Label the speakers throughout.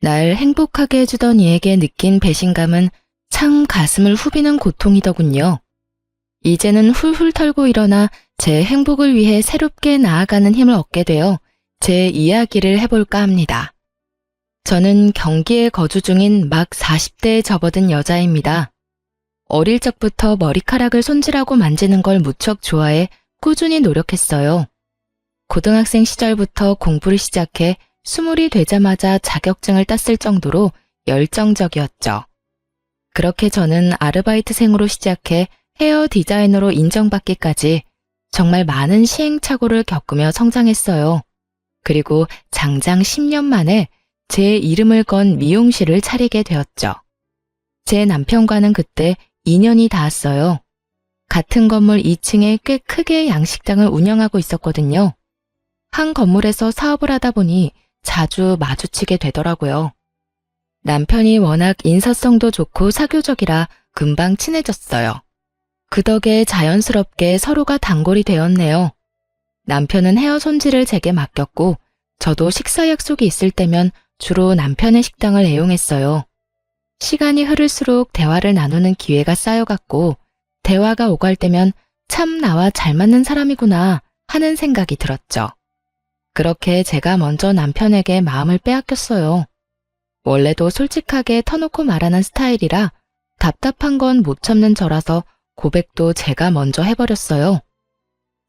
Speaker 1: 날 행복하게 해주던 이에게 느낀 배신감은 참 가슴을 후비는 고통이더군요. 이제는 훌훌 털고 일어나 제 행복을 위해 새롭게 나아가는 힘을 얻게 되어 제 이야기를 해볼까 합니다. 저는 경기에 거주 중인 막 40대에 접어든 여자입니다. 어릴 적부터 머리카락을 손질하고 만지는 걸 무척 좋아해 꾸준히 노력했어요. 고등학생 시절부터 공부를 시작해 20이 되자마자 자격증을 땄을 정도로 열정적이었죠. 그렇게 저는 아르바이트생으로 시작해 헤어 디자이너로 인정받기까지 정말 많은 시행착오를 겪으며 성장했어요. 그리고 장장 10년 만에 제 이름을 건 미용실을 차리게 되었죠. 제 남편과는 그때 2년이 닿았어요. 같은 건물 2층에 꽤 크게 양식당을 운영하고 있었거든요. 한 건물에서 사업을 하다 보니 자주 마주치게 되더라고요. 남편이 워낙 인사성도 좋고 사교적이라 금방 친해졌어요. 그 덕에 자연스럽게 서로가 단골이 되었네요. 남편은 헤어 손질을 제게 맡겼고 저도 식사 약속이 있을 때면 주로 남편의 식당을 애용했어요. 시간이 흐를수록 대화를 나누는 기회가 쌓여갔고 대화가 오갈 때면 참 나와 잘 맞는 사람이구나 하는 생각이 들었죠. 그렇게 제가 먼저 남편에게 마음을 빼앗겼어요. 원래도 솔직하게 터놓고 말하는 스타일이라 답답한 건 못 참는 저라서 고백도 제가 먼저 해버렸어요.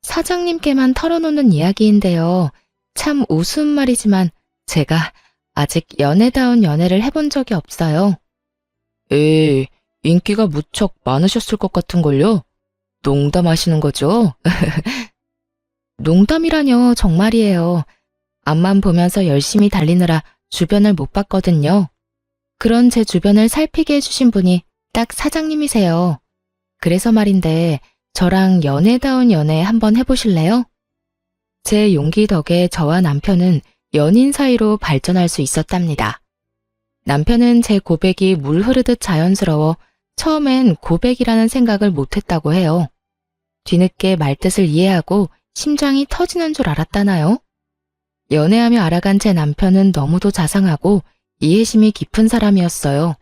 Speaker 1: 사장님께만 털어놓는 이야기인데요. 참 우스운 말이지만 제가 아직 연애다운 연애를 해본 적이 없어요. 인기가 무척 많으셨을 것 같은걸요? 농담하시는 거죠? 농담이라뇨, 정말이에요. 앞만 보면서 열심히 달리느라 주변을 못 봤거든요. 그런 제 주변을 살피게 해주신 분이 딱 사장님이세요. 그래서 말인데 저랑 연애다운 연애 한번 해보실래요? 제 용기 덕에 저와 남편은 연인 사이로 발전할 수 있었답니다. 남편은 제 고백이 물 흐르듯 자연스러워 처음엔 고백이라는 생각을 못했다고 해요. 뒤늦게 말뜻을 이해하고 심장이 터지는 줄 알았다나요? 연애하며 알아간 제 남편은 너무도 자상하고 이해심이 깊은 사람이었어요.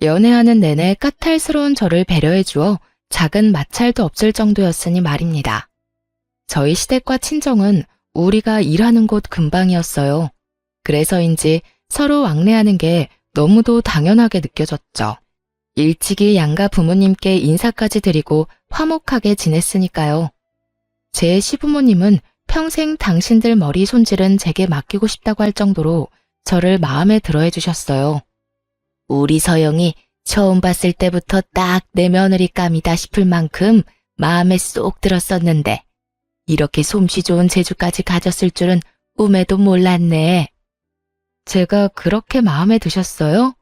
Speaker 1: 연애하는 내내 까탈스러운 저를 배려해 주어 작은 마찰도 없을 정도였으니 말입니다. 저희 시댁과 친정은 우리가 일하는 곳 근방이었어요. 그래서인지 서로 왕래하는 게 너무도 당연하게 느껴졌죠. 일찍이 양가 부모님께 인사까지 드리고 화목하게 지냈으니까요. 제 시부모님은 평생 당신들 머리 손질은 제게 맡기고 싶다고 할 정도로 저를 마음에 들어해 주셨어요. 우리 서영이 처음 봤을 때부터 딱 내 며느리감이다 싶을 만큼 마음에 쏙 들었었는데 이렇게 솜씨 좋은 재주까지 가졌을 줄은 꿈에도 몰랐네. 제가 그렇게 마음에 드셨어요?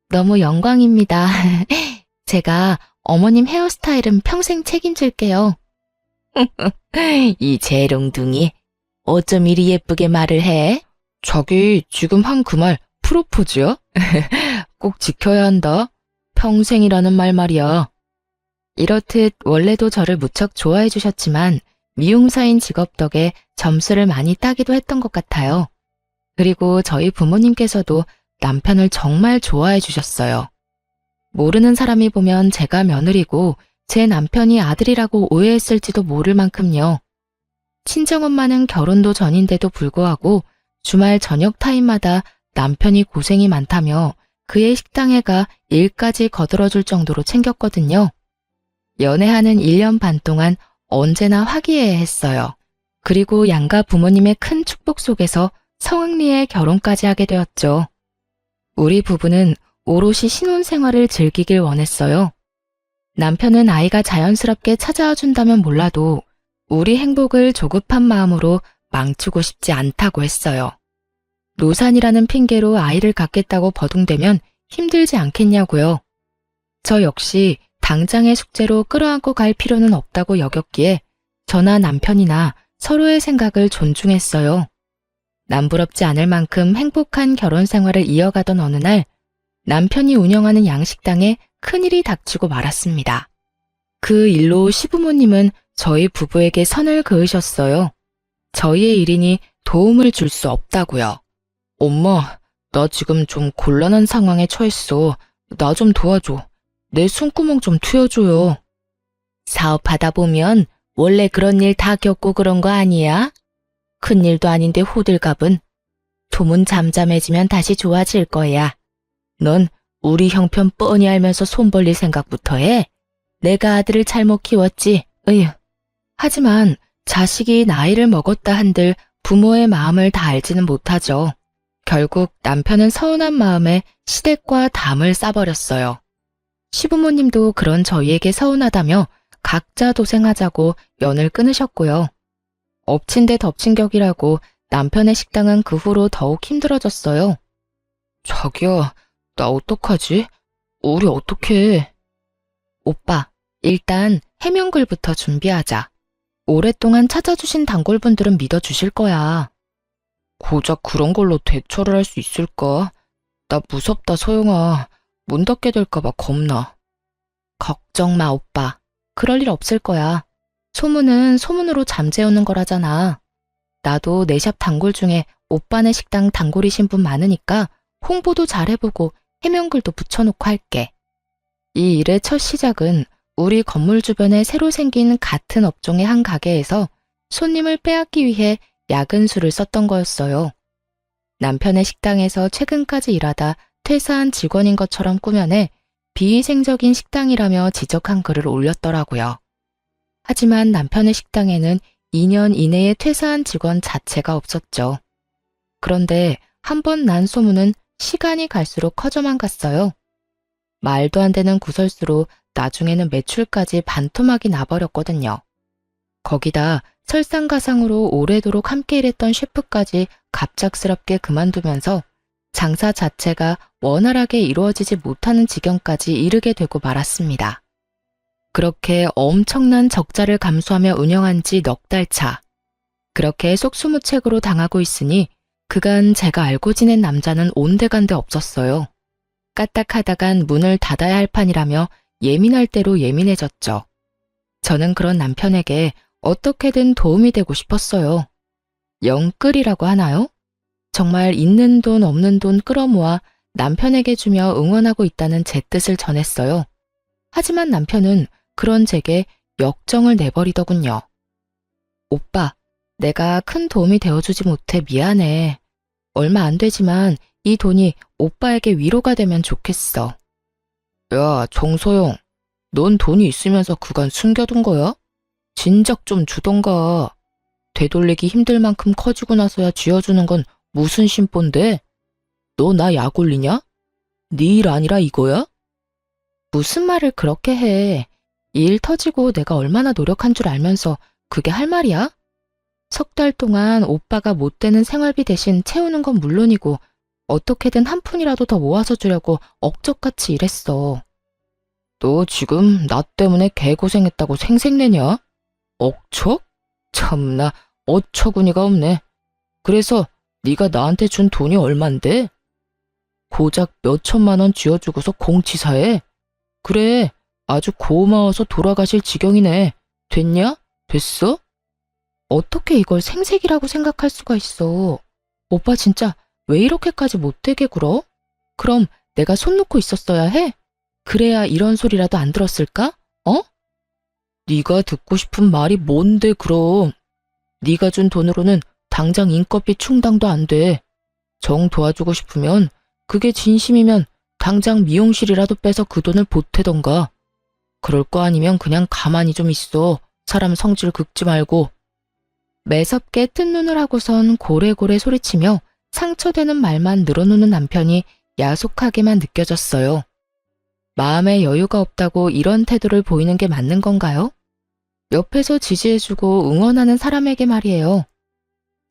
Speaker 1: 너무 영광입니다. 제가 어머님 헤어스타일은 평생 책임질게요. 이 재롱둥이 어쩜 이리 예쁘게 말을 해? 자기 지금 한 그 말 프로포즈야? 꼭 지켜야 한다. 평생이라는 말 말이야. 이렇듯 원래도 저를 무척 좋아해 주셨지만 미용사인 직업 덕에 점수를 많이 따기도 했던 것 같아요. 그리고 저희 부모님께서도 남편을 정말 좋아해 주셨어요. 모르는 사람이 보면 제가 며느리고 제 남편이 아들이라고 오해했을지도 모를 만큼요. 친정엄마는 결혼도 전인데도 불구하고 주말 저녁 타임마다 남편이 고생이 많다며 그의 식당에 가 일까지 거들어줄 정도로 챙겼거든요. 연애하는 1년 반 동안 언제나 화기애애했어요. 그리고 양가 부모님의 큰 축복 속에서 성흥리에 결혼까지 하게 되었죠. 우리 부부는 오롯이 신혼생활을 즐기길 원했어요. 남편은 아이가 자연스럽게 찾아와 준다면 몰라도 우리 행복을 조급한 마음으로 망치고 싶지 않다고 했어요. 노산이라는 핑계로 아이를 갖겠다고 버둥대면 힘들지 않겠냐고요. 저 역시 당장의 숙제로 끌어안고 갈 필요는 없다고 여겼기에 저나 남편이나 서로의 생각을 존중했어요. 남부럽지 않을 만큼 행복한 결혼 생활을 이어가던 어느 날 남편이 운영하는 양식당에 큰일이 닥치고 말았습니다. 그 일로 시부모님은 저희 부부에게 선을 그으셨어요. 저희의 일이니 도움을 줄 수 없다고요. 엄마, 나 지금 좀 곤란한 상황에 처했어. 나 좀 도와줘. 내 숨구멍 좀 트여줘요. 사업하다 보면 원래 그런 일 다 겪고 그런 거 아니야? 큰일도 아닌데 호들갑은. 톰은 잠잠해지면 다시 좋아질 거야. 넌 우리 형편 뻔히 알면서 손 벌릴 생각부터 해. 내가 아들을 잘못 키웠지. 으휴. 하지만 자식이 나이를 먹었다 한들 부모의 마음을 다 알지는 못하죠. 결국 남편은 서운한 마음에 시댁과 담을 싸버렸어요. 시부모님도 그런 저희에게 서운하다며 각자 도생하자고 연을 끊으셨고요. 엎친 데 덮친 격이라고 남편의 식당은 그 후로 더욱 힘들어졌어요. 자기야, 나 어떡하지? 우리 어떡해? 오빠, 일단 해명글부터 준비하자. 오랫동안 찾아주신 단골분들은 믿어주실 거야. 고작 그런 걸로 대처를 할 수 있을까? 나 무섭다, 소영아. 문 닫게 될까봐 겁나. 걱정 마, 오빠. 그럴 일 없을 거야. 소문은 소문으로 잠재우는 거라잖아. 나도 내 샵 단골 중에 오빠네 식당 단골이신 분 많으니까 홍보도 잘해보고 해명글도 붙여놓고 할게. 이 일의 첫 시작은 우리 건물 주변에 새로 생긴 같은 업종의 한 가게에서 손님을 빼앗기 위해 야근 수를 썼던 거였어요. 남편의 식당에서 최근까지 일하다 퇴사한 직원인 것처럼 꾸며내 비위생적인 식당이라며 지적한 글을 올렸더라고요. 하지만 남편의 식당에는 2년 이내에 퇴사한 직원 자체가 없었죠. 그런데 한 번 난 소문은 시간이 갈수록 커져만 갔어요. 말도 안 되는 구설수로 나중에는 매출까지 반토막이 나버렸거든요. 거기다 설상가상으로 오래도록 함께 일했던 셰프까지 갑작스럽게 그만두면서 장사 자체가 원활하게 이루어지지 못하는 지경까지 이르게 되고 말았습니다. 그렇게 엄청난 적자를 감수하며 운영한 지 넉 달 차. 그렇게 속수무책으로 당하고 있으니 그간 제가 알고 지낸 남자는 온데간데 없었어요. 까딱하다간 문을 닫아야 할 판이라며 예민할 대로 예민해졌죠. 저는 그런 남편에게 어떻게든 도움이 되고 싶었어요. 영끌이라고 하나요? 정말 있는 돈 없는 돈 끌어모아 남편에게 주며 응원하고 있다는 제 뜻을 전했어요. 하지만 남편은 그런 제게 역정을 내버리더군요. 오빠, 내가 큰 도움이 되어주지 못해 미안해. 얼마 안 되지만 이 돈이 오빠에게 위로가 되면 좋겠어. 야, 정소영, 넌 돈이 있으면서 그간 숨겨둔 거야? 진작 좀 주던가. 되돌리기 힘들 만큼 커지고 나서야 쥐어주는 건 무슨 심보인데? 너 나 약 올리냐? 네 일 아니라 이거야? 무슨 말을 그렇게 해. 이 일 터지고 내가 얼마나 노력한 줄 알면서 그게 할 말이야? 석 달 동안 오빠가 못 되는 생활비 대신 채우는 건 물론이고 어떻게든 한 푼이라도 더 모아서 주려고 억적같이 일했어. 너 지금 나 때문에 개고생했다고 생색내냐? 억척? 참나 어처구니가 없네. 그래서 네가 나한테 준 돈이 얼만데? 고작 몇 천만 원 쥐어주고서 공치사해? 그래, 아주 고마워서 돌아가실 지경이네. 됐냐? 됐어? 어떻게 이걸 생색이라고 생각할 수가 있어. 오빠 진짜 왜 이렇게까지 못되게 굴어? 그럼 내가 손 놓고 있었어야 해? 그래야 이런 소리라도 안 들었을까? 어? 네가 듣고 싶은 말이 뭔데 그럼. 네가 준 돈으로는 당장 인건비 충당도 안 돼. 정 도와주고 싶으면 그게 진심이면 당장 미용실이라도 빼서 그 돈을 보태던가. 그럴 거 아니면 그냥 가만히 좀 있어. 사람 성질 긁지 말고. 매섭게 뜬 눈을 하고선 고래고래 소리치며 상처되는 말만 늘어놓는 남편이 야속하게만 느껴졌어요. 마음에 여유가 없다고 이런 태도를 보이는 게 맞는 건가요? 옆에서 지지해주고 응원하는 사람에게 말이에요.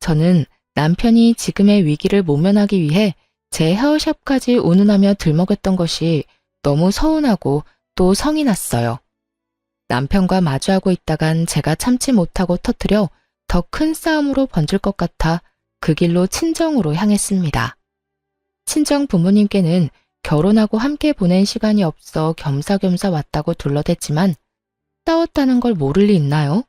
Speaker 1: 저는 남편이 지금의 위기를 모면하기 위해 제 헤어샵까지 운운하며 들먹였던 것이 너무 서운하고 또 성이 났어요. 남편과 마주하고 있다간 제가 참지 못하고 터뜨려 더 큰 싸움으로 번질 것 같아 그 길로 친정으로 향했습니다. 친정 부모님께는 결혼하고 함께 보낸 시간이 없어 겸사겸사 왔다고 둘러댔지만 싸웠다는 걸 모를 리 있나요?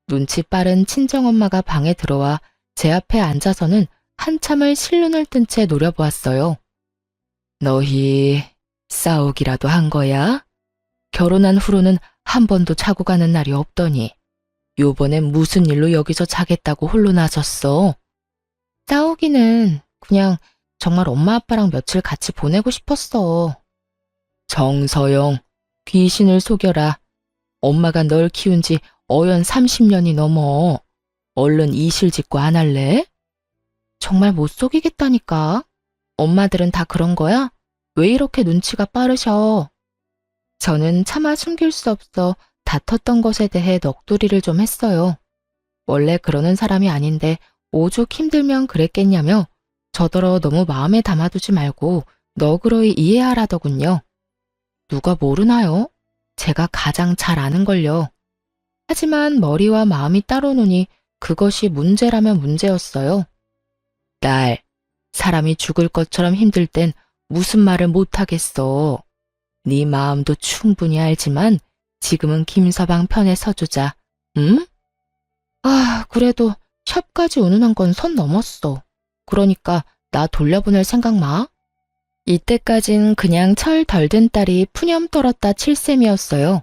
Speaker 1: 눈치 빠른 친정엄마가 방에 들어와 제 앞에 앉아서는 한참을 실눈을 뜬 채 노려보았어요. 너희 싸우기라도 한 거야? 결혼한 후로는 한 번도 자고 가는 날이 없더니 요번엔 무슨 일로 여기서 자겠다고 홀로 나섰어? 싸우기는 그냥 정말 엄마 아빠랑 며칠 같이 보내고 싶었어. 정서영, 귀신을 속여라. 엄마가 널 키운 지 어연 30년이 넘어. 얼른 이실 짓고 안 할래? 정말 못 속이겠다니까. 엄마들은 다 그런 거야? 왜 이렇게 눈치가 빠르셔? 저는 차마 숨길 수 없어 다퉜던 것에 대해 넋두리를 좀 했어요. 원래 그러는 사람이 아닌데 오죽 힘들면 그랬겠냐며 저더러 너무 마음에 담아두지 말고 너그러이 이해하라더군요. 누가 모르나요? 제가 가장 잘 아는걸요. 하지만 머리와 마음이 따로 노니 그것이 문제라면 문제였어요. 딸, 사람이 죽을 것처럼 힘들 땐 무슨 말을 못하겠어. 네 마음도 충분히 알지만 지금은 김서방 편에 서주자. 응? 그래도 샵까지 운운한 건 선 넘었어. 그러니까 나 돌려보낼 생각 마. 이때까진 그냥 철 덜 든 딸이 푸념 떨었다 칠 셈이었어요.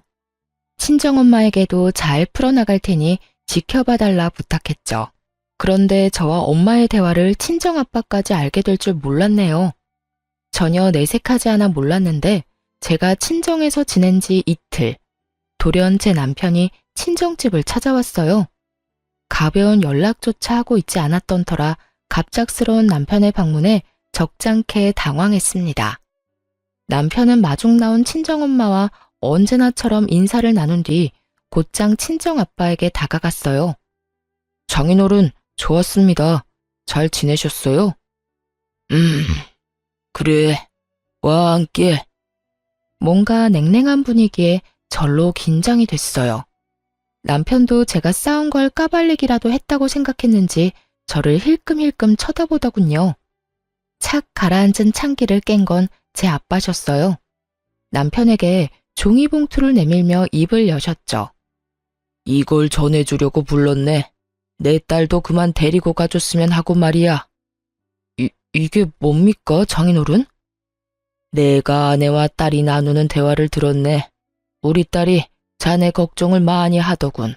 Speaker 1: 친정엄마에게도 잘 풀어나갈 테니 지켜봐달라 부탁했죠. 그런데 저와 엄마의 대화를 친정아빠까지 알게 될 줄 몰랐네요. 전혀 내색하지 않아 몰랐는데 제가 친정에서 지낸 지 이틀, 돌연 제 남편이 친정집을 찾아왔어요. 가벼운 연락조차 하고 있지 않았던 터라 갑작스러운 남편의 방문에 적잖게 당황했습니다. 남편은 마중 나온 친정엄마와 언제나처럼 인사를 나눈 뒤 곧장 친정아빠에게 다가갔어요. 장인어른, 좋았습니다. 잘 지내셨어요? 그래. 와 함께. 뭔가 냉랭한 분위기에 절로 긴장이 됐어요. 남편도 제가 싸운 걸 까발리기라도 했다고 생각했는지 저를 힐끔힐끔 쳐다보더군요. 착 가라앉은 찬기를 깬 건 제 아빠셨어요. 남편에게 종이봉투를 내밀며 입을 여셨죠. 이걸 전해주려고 불렀네. 내 딸도 그만 데리고 가줬으면 하고 말이야. 이게 뭡니까, 장인어른? 내가 아내와 딸이 나누는 대화를 들었네. 우리 딸이 자네 걱정을 많이 하더군.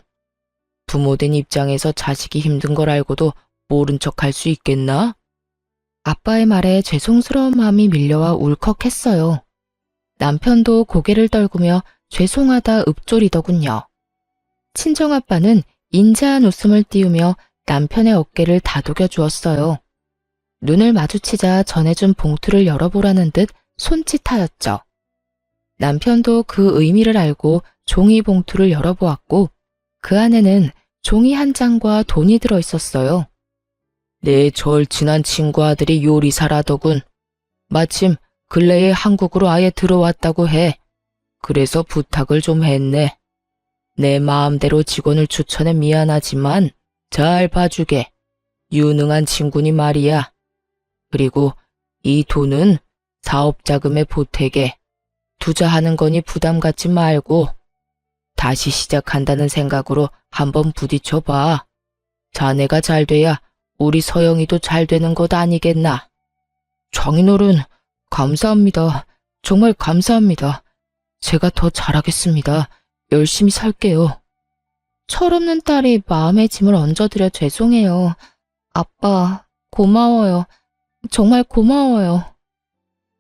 Speaker 1: 부모된 입장에서 자식이 힘든 걸 알고도 모른 척 할 수 있겠나? 아빠의 말에 죄송스러운 마음이 밀려와 울컥했어요. 남편도 고개를 떨구며 죄송하다 읊조리더군요. 친정아빠는 인자한 웃음을 띄우며 남편의 어깨를 다독여 주었어요. 눈을 마주치자 전해준 봉투를 열어보라는 듯 손짓하였죠. 남편도 그 의미를 알고 종이 봉투를 열어보았고 그 안에는 종이 한 장과 돈이 들어 있었어요. 내 절친한 친구 아들이 요리사라더군. 마침 근래에 한국으로 아예 들어왔다고 해. 그래서 부탁을 좀 했네. 내 마음대로 직원을 추천해 미안하지만 잘 봐주게. 유능한 친구니 말이야. 그리고 이 돈은 사업자금에 보태게. 투자하는 거니 부담 갖지 말고 다시 시작한다는 생각으로 한번 부딪혀봐. 자네가 잘 돼야 우리 서영이도 잘 되는 것 아니겠나. 장인어른, 감사합니다. 정말 감사합니다. 제가 더 잘하겠습니다. 열심히 살게요. 철없는 딸이 마음의 짐을 얹어드려 죄송해요. 아빠, 고마워요. 정말 고마워요.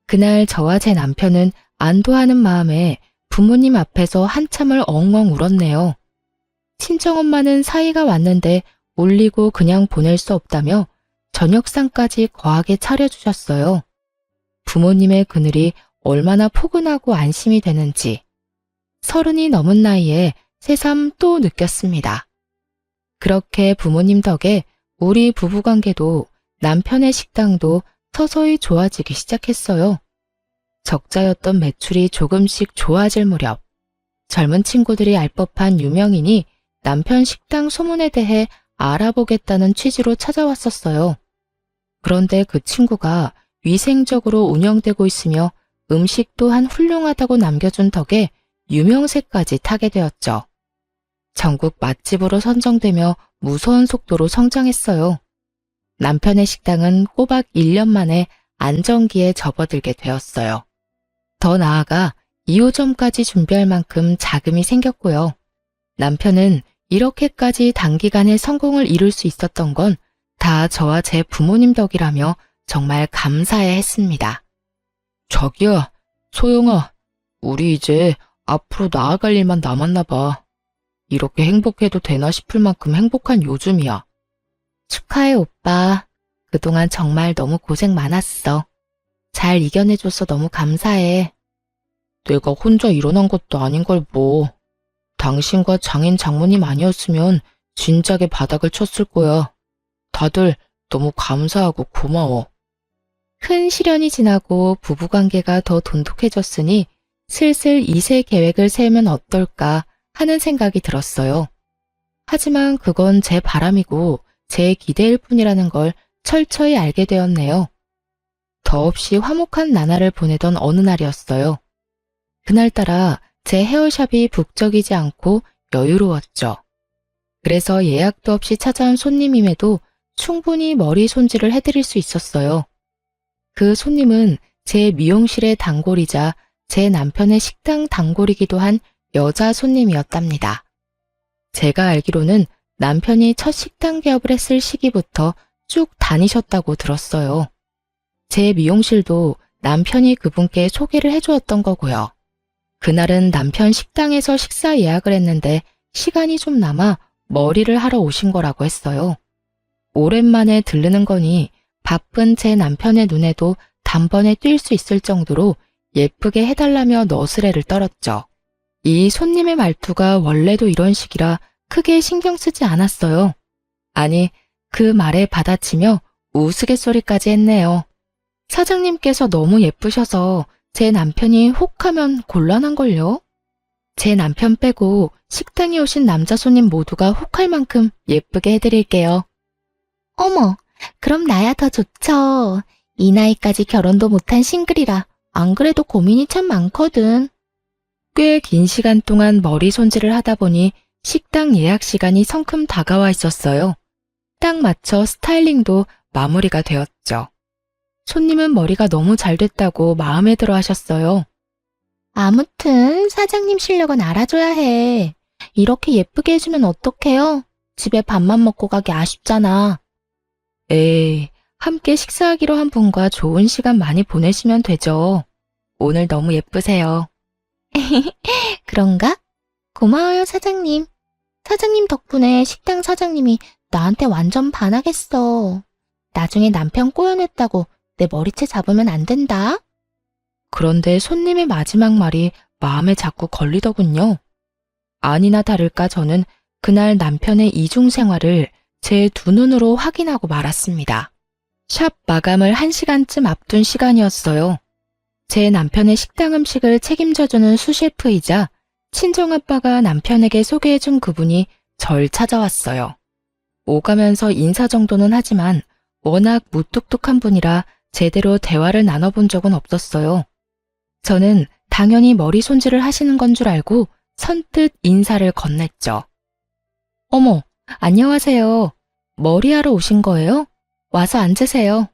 Speaker 1: 그날 저와 제 남편은 안도하는 마음에 부모님 앞에서 한참을 엉엉 울었네요. 친정엄마는 사이가 왔는데 울리고 그냥 보낼 수 없다며 저녁상까지 거하게 차려주셨어요. 부모님의 그늘이 얼마나 포근하고 안심이 되는지 30이 넘은 나이에 새삼 또 느꼈습니다. 그렇게 부모님 덕에 우리 부부관계도 남편의 식당도 서서히 좋아지기 시작했어요. 적자였던 매출이 조금씩 좋아질 무렵 젊은 친구들이 알 법한 유명인이 남편 식당 소문에 대해 알아보겠다는 취지로 찾아왔었어요. 그런데 그 친구가 위생적으로 운영되고 있으며 음식 또한 훌륭하다고 남겨준 덕에 유명세까지 타게 되었죠. 전국 맛집으로 선정되며 무서운 속도로 성장했어요. 남편의 식당은 꼬박 1년 만에 안정기에 접어들게 되었어요. 더 나아가 2호점까지 준비할 만큼 자금이 생겼고요. 남편은 이렇게까지 단기간에 성공을 이룰 수 있었던 건 다 저와 제 부모님 덕이라며 정말 감사해 했습니다. 자기야, 소영아, 우리 이제 앞으로 나아갈 일만 남았나 봐. 이렇게 행복해도 되나 싶을 만큼 행복한 요즘이야. 축하해, 오빠. 그동안 정말 너무 고생 많았어. 잘 이겨내줘서 너무 감사해. 내가 혼자 일어난 것도 아닌 걸 뭐. 당신과 장인 장모님 아니었으면 진작에 바닥을 쳤을 거야. 다들 너무 감사하고 고마워. 큰 시련이 지나고 부부관계가 더 돈독해졌으니 슬슬 2세 계획을 세우면 어떨까 하는 생각이 들었어요. 하지만 그건 제 바람이고 제 기대일 뿐이라는 걸 철저히 알게 되었네요. 더없이 화목한 나날을 보내던 어느 날이었어요. 그날따라 제 헤어샵이 북적이지 않고 여유로웠죠. 그래서 예약도 없이 찾아온 손님임에도 충분히 머리 손질을 해드릴 수 있었어요. 그 손님은 제 미용실의 단골이자 제 남편의 식당 단골이기도 한 여자 손님이었답니다. 제가 알기로는 남편이 첫 식당 개업을 했을 시기부터 쭉 다니셨다고 들었어요. 제 미용실도 남편이 그분께 소개를 해주었던 거고요. 그날은 남편 식당에서 식사 예약을 했는데 시간이 좀 남아 머리를 하러 오신 거라고 했어요. 오랜만에 들르는 거니 바쁜 제 남편의 눈에도 단번에 띌 수 있을 정도로 예쁘게 해달라며 너스레를 떨었죠. 이 손님의 말투가 원래도 이런 식이라 크게 신경 쓰지 않았어요. 아니, 그 말에 받아치며 우스갯소리까지 했네요. 사장님께서 너무 예쁘셔서 제 남편이 혹하면 곤란한걸요? 제 남편 빼고 식당에 오신 남자 손님 모두가 혹할 만큼 예쁘게 해드릴게요. 어머, 그럼 나야 더 좋죠. 이 나이까지 결혼도 못한 싱글이라 안 그래도 고민이 참 많거든. 꽤 긴 시간 동안 머리 손질을 하다 보니 식당 예약 시간이 성큼 다가와 있었어요. 딱 맞춰 스타일링도 마무리가 되었죠. 손님은 머리가 너무 잘 됐다고 마음에 들어 하셨어요. 아무튼 사장님 실력은 알아줘야 해. 이렇게 예쁘게 해주면 어떡해요? 집에 밥만 먹고 가기 아쉽잖아. 에이, 함께 식사하기로 한 분과 좋은 시간 많이 보내시면 되죠. 오늘 너무 예쁘세요. 그런가? 고마워요, 사장님. 사장님 덕분에 식당 사장님이 나한테 완전 반하겠어. 나중에 남편 꼬여냈다고 내 머리채 잡으면 안 된다. 그런데 손님의 마지막 말이 마음에 자꾸 걸리더군요. 아니나 다를까 저는 그날 남편의 이중 생활을 제 두 눈으로 확인하고 말았습니다. 샵 마감을 1시간쯤 앞둔 시간이었어요. 제 남편의 식당 음식을 책임져주는 수셰프이자 친정아빠가 남편에게 소개해준 그분이 절 찾아왔어요. 오가면서 인사 정도는 하지만 워낙 무뚝뚝한 분이라 제대로 대화를 나눠본 적은 없었어요. 저는 당연히 머리 손질을 하시는 건 줄 알고 선뜻 인사를 건넸죠. 어머, 안녕하세요. 머리하러 오신 거예요? 와서 앉으세요.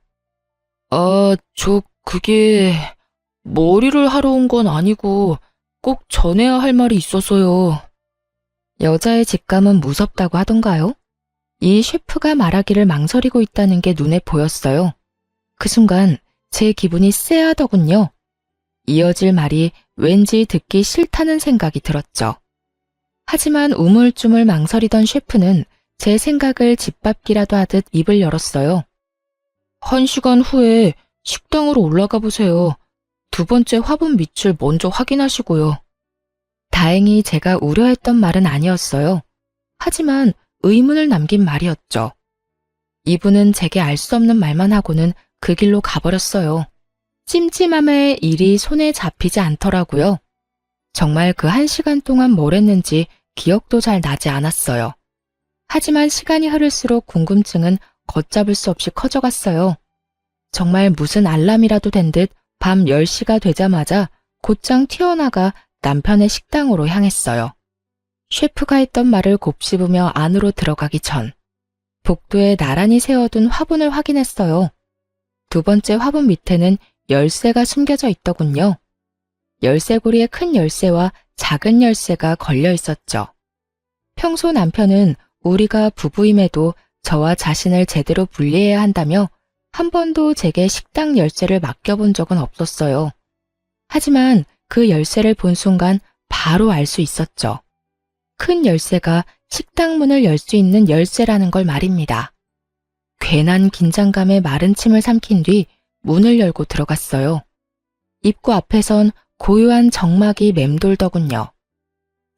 Speaker 1: 그게 머리를 하러 온 건 아니고 꼭 전해야 할 말이 있어서요. 여자의 직감은 무섭다고 하던가요? 이 셰프가 말하기를 망설이고 있다는 게 눈에 보였어요. 그 순간 제 기분이 쎄하더군요. 이어질 말이 왠지 듣기 싫다는 생각이 들었죠. 하지만 우물쭈물 망설이던 셰프는 제 생각을 짓밟기라도 하듯 입을 열었어요. 1시간 후에 식당으로 올라가 보세요. 두 번째 화분 밑을 먼저 확인하시고요. 다행히 제가 우려했던 말은 아니었어요. 하지만 의문을 남긴 말이었죠. 이분은 제게 알 수 없는 말만 하고는 그 길로 가버렸어요. 찜찜함에 일이 손에 잡히지 않더라고요. 정말 그 1시간 동안 뭘 했는지 기억도 잘 나지 않았어요. 하지만 시간이 흐를수록 궁금증은 걷잡을 수 없이 커져갔어요. 정말 무슨 알람이라도 된 듯 밤 10시가 되자마자 곧장 튀어나가 남편의 식당으로 향했어요. 셰프가 했던 말을 곱씹으며 안으로 들어가기 전 복도에 나란히 세워둔 화분을 확인했어요. 두 번째 화분 밑에는 열쇠가 숨겨져 있더군요. 열쇠고리에 큰 열쇠와 작은 열쇠가 걸려 있었죠. 평소 남편은 우리가 부부임에도 저와 자신을 제대로 분리해야 한다며 한 번도 제게 식당 열쇠를 맡겨본 적은 없었어요. 하지만 그 열쇠를 본 순간 바로 알 수 있었죠. 큰 열쇠가 식당 문을 열 수 있는 열쇠라는 걸 말입니다. 괜한 긴장감에 마른 침을 삼킨 뒤 문을 열고 들어갔어요. 입구 앞에선 고요한 정막이 맴돌더군요.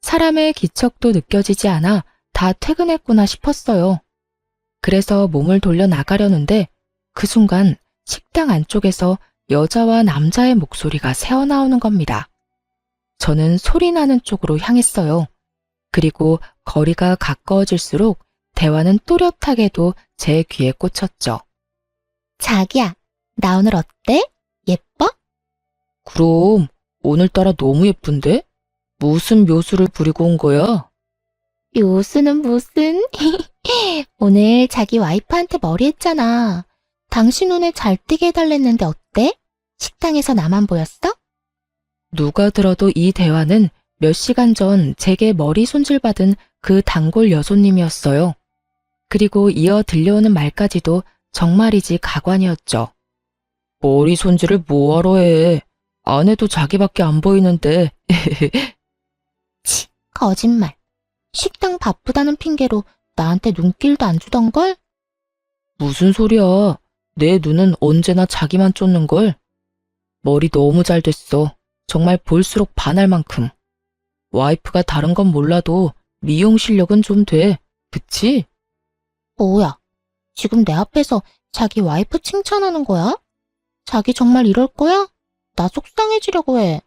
Speaker 1: 사람의 기척도 느껴지지 않아 다 퇴근했구나 싶었어요. 그래서 몸을 돌려 나가려는데 그 순간 식당 안쪽에서 여자와 남자의 목소리가 새어나오는 겁니다. 저는 소리 나는 쪽으로 향했어요. 그리고 거리가 가까워질수록 대화는 또렷하게도 제 귀에 꽂혔죠.
Speaker 2: 자기야, 나 오늘 어때? 예뻐?
Speaker 1: 그럼 오늘따라 너무 예쁜데? 무슨 묘수를 부리고 온 거야?
Speaker 2: 요수는 무슨? 오늘 자기 와이프한테 머리 했잖아. 당신 눈에 잘 띄게 해달랬는데 어때? 식당에서 나만 보였어?
Speaker 1: 누가 들어도 이 대화는 몇 시간 전 제게 머리 손질받은 그 단골 여손님이었어요. 그리고 이어 들려오는 말까지도 정말이지 가관이었죠. 머리 손질을 뭐하러 해? 안 해도 자기밖에 안 보이는데.
Speaker 2: 치, 거짓말. 식당 바쁘다는 핑계로 나한테 눈길도 안 주던걸?
Speaker 1: 무슨 소리야. 내 눈은 언제나 자기만 쫓는걸. 머리 너무 잘 됐어. 정말 볼수록 반할 만큼. 와이프가 다른 건 몰라도 미용 실력은 좀 돼. 그치?
Speaker 2: 뭐야, 지금 내 앞에서 자기 와이프 칭찬하는 거야? 자기 정말 이럴 거야? 나 속상해지려고 해.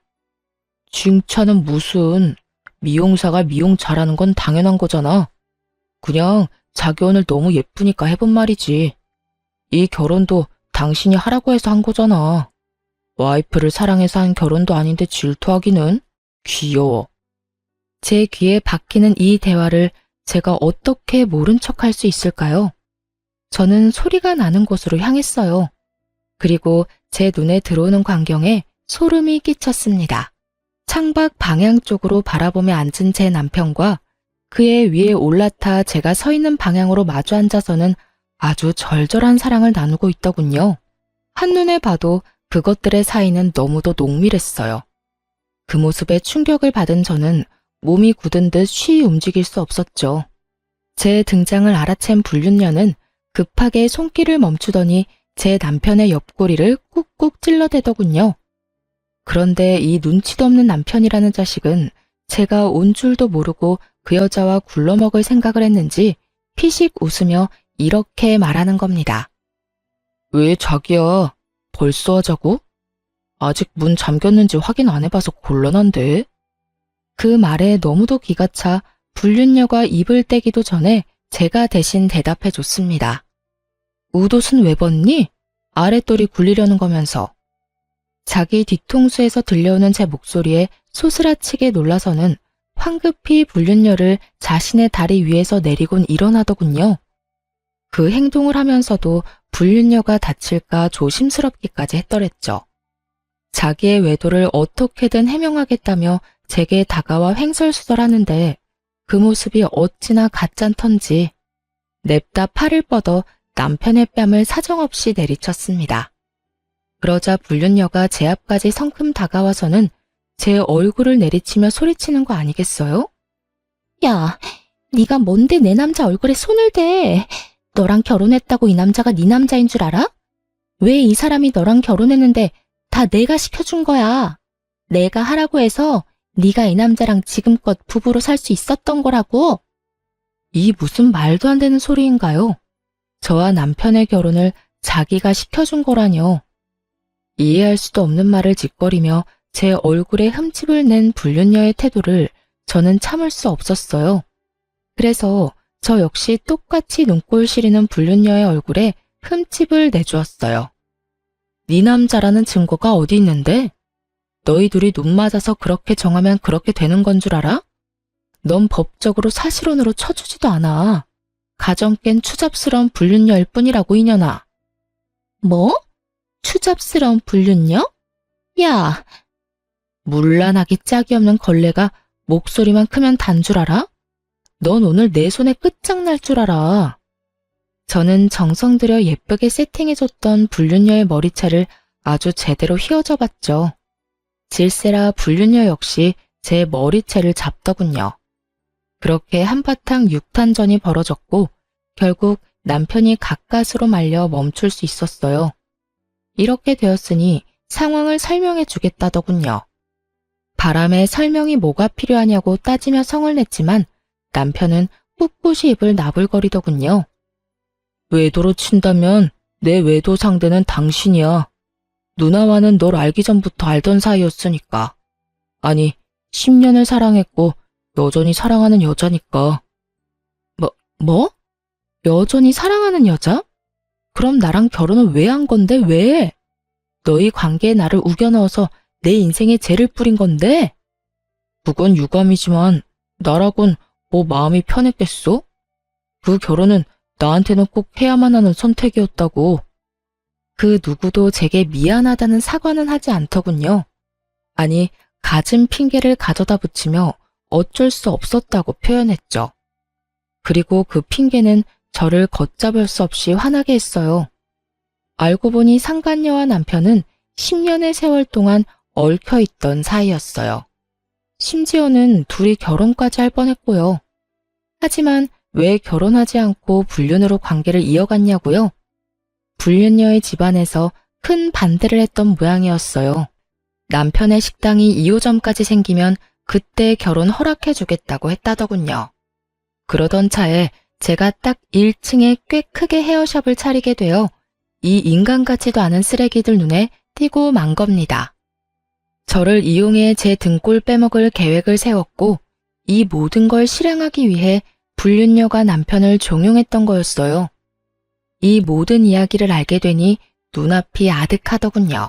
Speaker 1: 칭찬은 무슨. 미용사가 미용 잘하는 건 당연한 거잖아. 그냥 자기 오늘 너무 예쁘니까 해본 말이지. 이 결혼도 당신이 하라고 해서 한 거잖아. 와이프를 사랑해서 한 결혼도 아닌데 질투하기는? 귀여워. 제 귀에 박히는 이 대화를 제가 어떻게 모른 척할 수 있을까요? 저는 소리가 나는 곳으로 향했어요. 그리고 제 눈에 들어오는 광경에 소름이 끼쳤습니다. 창밖 방향 쪽으로 바라보며 앉은 제 남편과 그의 위에 올라타 제가 서 있는 방향으로 마주 앉아서는 아주 절절한 사랑을 나누고 있더군요. 한눈에 봐도 그것들의 사이는 너무도 농밀했어요. 그 모습에 충격을 받은 저는 몸이 굳은 듯 쉬이 움직일 수 없었죠. 제 등장을 알아챈 불륜녀는 급하게 손길을 멈추더니 제 남편의 옆구리를 꾹꾹 찔러대더군요. 그런데 이 눈치도 없는 남편이라는 자식은 제가 온 줄도 모르고 그 여자와 굴러먹을 생각을 했는지 피식 웃으며 이렇게 말하는 겁니다. 왜 자기야? 벌써 하자고? 아직 문 잠겼는지 확인 안 해봐서 곤란한데. 그 말에 너무도 기가 차 불륜녀가 입을 떼기도 전에 제가 대신 대답해 줬습니다. 웃옷은 왜 벗니? 아랫돌이 굴리려는 거면서. 자기 뒤통수에서 들려오는 제 목소리에 소스라치게 놀라서는 황급히 불륜녀를 자신의 다리 위에서 내리곤 일어나더군요. 그 행동을 하면서도 불륜녀가 다칠까 조심스럽기까지 했더랬죠. 자기의 외도를 어떻게든 해명하겠다며 제게 다가와 횡설수설하는데 그 모습이 어찌나 가짠턴지 냅다 팔을 뻗어 남편의 뺨을 사정없이 내리쳤습니다. 그러자 불륜녀가 제 앞까지 성큼 다가와서는 제 얼굴을 내리치며 소리치는 거 아니겠어요?
Speaker 2: 야, 네가 뭔데 내 남자 얼굴에 손을 대? 너랑 결혼했다고 이 남자가 네 남자인 줄 알아? 왜 이 사람이 너랑 결혼했는데 다 내가 시켜준 거야. 내가 하라고 해서 네가 이 남자랑 지금껏 부부로 살 수 있었던 거라고.
Speaker 1: 이 무슨 말도 안 되는 소리인가요? 저와 남편의 결혼을 자기가 시켜준 거라뇨. 이해할 수도 없는 말을 짓거리며 제 얼굴에 흠집을 낸 불륜녀의 태도를 저는 참을 수 없었어요. 그래서 저 역시 똑같이 눈꼴 시리는 불륜녀의 얼굴에 흠집을 내주었어요. 네 남자라는 증거가 어디 있는데? 너희 둘이 눈 맞아서 그렇게 정하면 그렇게 되는 건 줄 알아? 넌 법적으로 사실혼으로 쳐주지도 않아.
Speaker 2: 가정 깬 추잡스러운 불륜녀일 뿐이라고 이년아. 뭐? 추잡스러운 불륜녀? 야, 물란하기 짝이 없는 걸레가 목소리만 크면 단 줄 알아? 넌 오늘 내 손에 끝장날 줄 알아. 저는 정성 들여 예쁘게 세팅해줬던 불륜녀의 머리채를 아주 제대로 휘어져 봤죠. 질세라 불륜녀 역시 제 머리채를 잡더군요. 그렇게 한바탕 육탄전이 벌어졌고 결국 남편이 가까스로 말려 멈출 수 있었어요. 이렇게 되었으니 상황을 설명해 주겠다더군요. 바람에 설명이 뭐가 필요하냐고 따지며 성을 냈지만 남편은 꿋꿋이 입을 나불거리더군요. 외도로 친다면 내 외도 상대는 당신이야. 누나와는 널 알기 전부터 알던 사이였으니까. 아니, 10년을 사랑했고 여전히 사랑하는 여자니까. 뭐? 여전히 사랑하는 여자? 그럼 나랑 결혼을 왜 한 건데 왜? 너희 관계에 나를 우겨 넣어서 내 인생에 죄를 뿌린 건데? 그건 유감이지만 나라곤 뭐 마음이 편했겠소? 그 결혼은 나한테는 꼭 해야만 하는 선택이었다고. 그 누구도 제게 미안하다는 사과는 하지 않더군요. 아니, 갖은 핑계를 가져다 붙이며 어쩔 수 없었다고 표현했죠. 그리고 그 핑계는 저를 걷잡을 수 없이 화나게 했어요. 알고 보니 상간녀와 남편은 10년의 세월 동안 얽혀있던 사이였어요. 심지어는 둘이 결혼까지 할 뻔했고요. 하지만 왜 결혼하지 않고 불륜으로 관계를 이어갔냐고요? 불륜녀의 집안에서 큰 반대를 했던 모양이었어요. 남편의 식당이 2호점까지 생기면 그때 결혼 허락해주겠다고 했다더군요. 그러던 차에 제가 딱 1층에 꽤 크게 헤어샵을 차리게 되어 이 인간 같지도 않은 쓰레기들 눈에 띄고 만 겁니다. 저를 이용해 제 등골 빼먹을 계획을 세웠고 이 모든 걸 실행하기 위해 불륜녀가 남편을 종용했던 거였어요. 이 모든 이야기를 알게 되니 눈앞이 아득하더군요.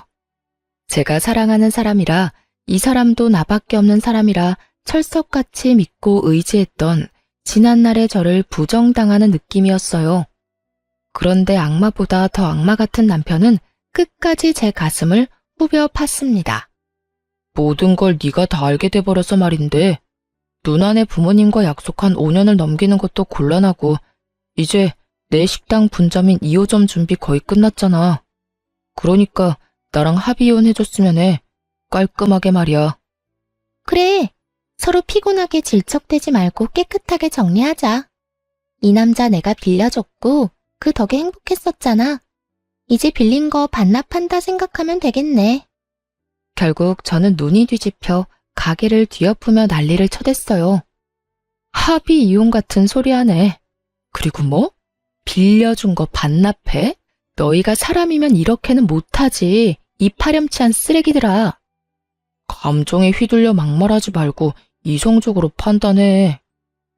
Speaker 2: 제가 사랑하는 사람이라 이 사람도 나밖에 없는 사람이라 철석같이 믿고 의지했던 지난날의 저를 부정당하는 느낌이었어요. 그런데 악마보다 더 악마 같은 남편은 끝까지 제 가슴을 후벼 팠습니다. 모든 걸 네가 다 알게 돼버려서 말인데 누나네 부모님과 약속한 5년을 넘기는 것도 곤란하고 이제 내 식당 분점인 2호점 준비 거의 끝났잖아. 그러니까 나랑 합의 이혼해줬으면 해. 깔끔하게 말이야.
Speaker 3: 그래, 서로 피곤하게 질척대지 말고 깨끗하게 정리하자. 이 남자 내가 빌려줬고 그 덕에 행복했었잖아. 이제 빌린 거 반납한다 생각하면 되겠네.
Speaker 1: 결국 저는 눈이 뒤집혀 가게를 뒤엎으며 난리를 쳐댔어요. 합의 이혼 같은 소리 하네. 그리고 뭐? 빌려준 거 반납해? 너희가 사람이면 이렇게는 못하지. 이 파렴치한 쓰레기들아. 감정에 휘둘려 막말하지 말고 이성적으로 판단해.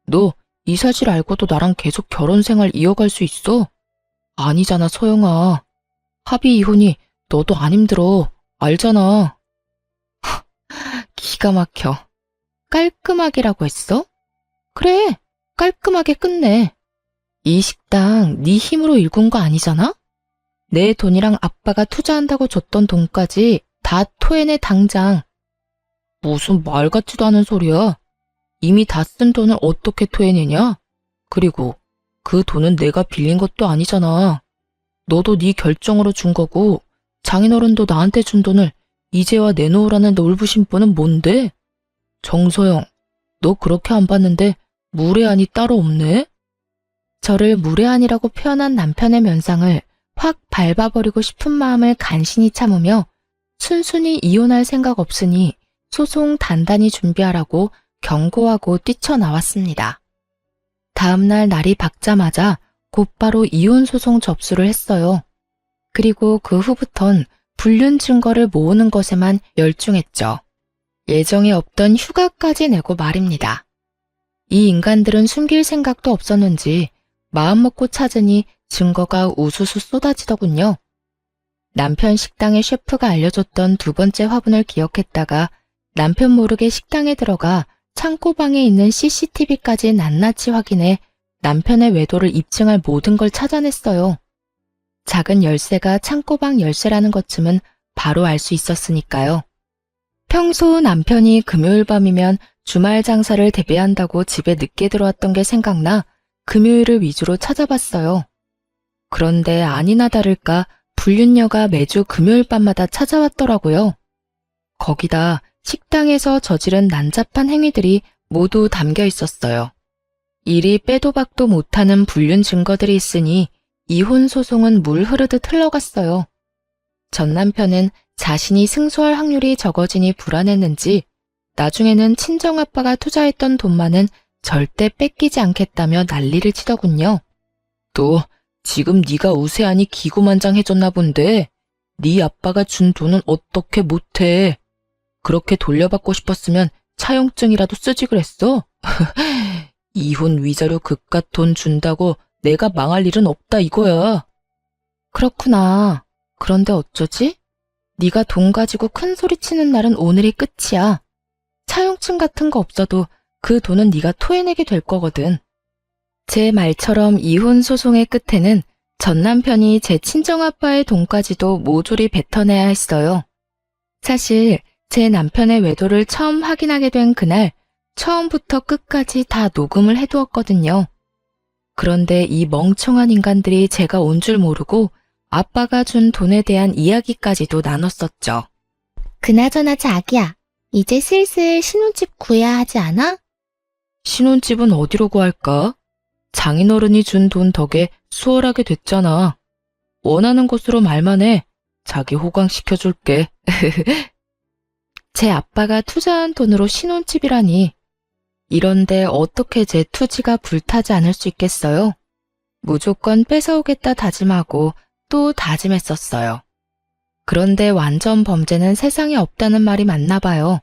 Speaker 1: 너 이 사실 알고도 나랑 계속 결혼 생활 이어갈 수 있어? 아니잖아, 소영아. 합의 이혼이 너도 안 힘들어. 알잖아. 기가 막혀. 깔끔하게라고 했어? 그래, 깔끔하게 끝내. 이 식당 네 힘으로 일군 거 아니잖아? 내 돈이랑 아빠가 투자한다고 줬던 돈까지 다 토해내 당장. 무슨 말 같지도 않은 소리야. 이미 다 쓴 돈을 어떻게 토해내냐? 그리고 그 돈은 내가 빌린 것도 아니잖아. 너도 네 결정으로 준 거고 장인어른도 나한테 준 돈을 이제와 내놓으라는 놀부심보는 뭔데? 정소영, 너 그렇게 안 봤는데 무례한이 따로 없네? 저를 무례한이라고 표현한 남편의 면상을 확 밟아버리고 싶은 마음을 간신히 참으며 순순히 이혼할 생각 없으니 소송 단단히 준비하라고 경고하고 뛰쳐나왔습니다. 다음날 날이 밝자마자 곧바로 이혼 소송 접수를 했어요. 그리고 그 후부턴 불륜 증거를 모으는 것에만 열중했죠. 예정에 없던 휴가까지 내고 말입니다. 이 인간들은 숨길 생각도 없었는지 마음먹고 찾으니 증거가 우수수 쏟아지더군요. 남편 식당의 셰프가 알려줬던 두 번째 화분을 기억했다가 남편 모르게 식당에 들어가 창고방에 있는 CCTV까지 낱낱이 확인해 남편의 외도를 입증할 모든 걸 찾아냈어요. 작은 열쇠가 창고방 열쇠라는 것쯤은 바로 알 수 있었으니까요. 평소 남편이 금요일 밤이면 주말 장사를 대비한다고 집에 늦게 들어왔던 게 생각나 금요일을 위주로 찾아봤어요. 그런데 아니나 다를까 불륜녀가 매주 금요일 밤마다 찾아왔더라고요. 거기다 식당에서 저지른 난잡한 행위들이 모두 담겨 있었어요. 이리 빼도 박도 못하는 불륜 증거들이 있으니 이혼 소송은 물 흐르듯 흘러갔어요. 전 남편은 자신이 승소할 확률이 적어지니 불안했는지 나중에는 친정아빠가 투자했던 돈만은 절대 뺏기지 않겠다며 난리를 치더군요. 또 지금 네가 우세하니 기고만장해졌나 본데 네 아빠가 준 돈은 어떻게 못해. 그렇게 돌려받고 싶었으면 차용증이라도 쓰지 그랬어? 이혼 위자료 그깟 돈 준다고 내가 망할 일은 없다 이거야. 그렇구나. 그런데 어쩌지? 네가 돈 가지고 큰 소리 치는 날은 오늘이 끝이야. 차용증 같은 거 없어도 그 돈은 네가 토해내게 될 거거든. 제 말처럼 이혼 소송의 끝에는 전 남편이 제 친정아빠의 돈까지도 모조리 뱉어내야 했어요. 사실 제 남편의 외도를 처음 확인하게 된 그날 처음부터 끝까지 다 녹음을 해두었거든요. 그런데 이 멍청한 인간들이 제가 온 줄 모르고 아빠가 준 돈에 대한 이야기까지도 나눴었죠.
Speaker 3: 그나저나 자기야, 이제 슬슬 신혼집 구해야 하지 않아?
Speaker 1: 신혼집은 어디로 구할까? 장인어른이 준 돈 덕에 수월하게 됐잖아. 원하는 곳으로 말만 해. 자기 호강시켜줄게. 제 아빠가 투자한 돈으로 신혼집이라니. 이런데 어떻게 제 투지가 불타지 않을 수 있겠어요? 무조건 뺏어오겠다 다짐하고 또 다짐했었어요. 그런데 완전 범죄는 세상에 없다는 말이 맞나 봐요.